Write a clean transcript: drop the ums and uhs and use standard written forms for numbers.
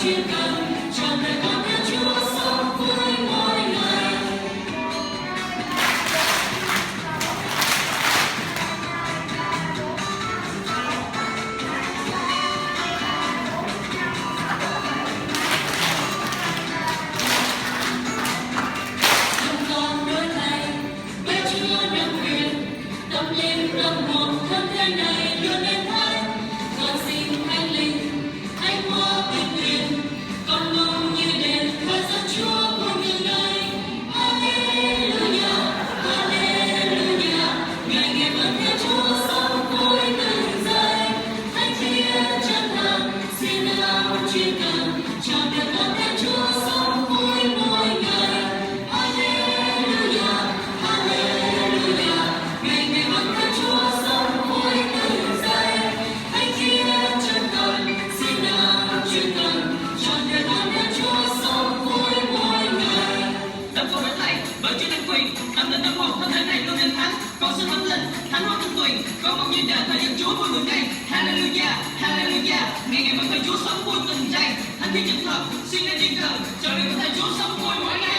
chuyên cần trọn đời con theo Chúa sống vui mỗi ngày. Lòng con đổi thay với Chúa nắm quyền, tâm linh tâm hồn thân thể này luôn nên thánh. Con xin Thánh Linh hãy hóa bình quyền, con mong như đền khơi dẫn Chúa cùng những nơi. Hallelujah, Hallelujah, ngày ngày vẫn theo Chúa sống vui từng giây. Thánh Thiên chân thật xin nào chuyên cần trọn đời con theo Chúa sống vui mỗi ngày. Hallelujah, Hallelujah, ngày ngày vẫn theo Chúa sống vui từng giây. Thánh Thiên chân thật xin nào chuyên cần trọn đời con theo Chúa sống vui mỗi ngày. Tâm con đổi thay bởi Chúa nắm quyền, tâm linh tâm hồn thân thể này luôn nên thánh. Con xin Thánh Linh thánh hóa tinh tuyền, con mong như đền thời dân Chúa vui mừng ngày. Hallelujah, Hallelujah, ngày ngày vẫn theo Chúa sống vui từng giây. Thánh Thiên chân thật xin lên thiên thần cho đời con theo Chúa sống vui mỗi ngày.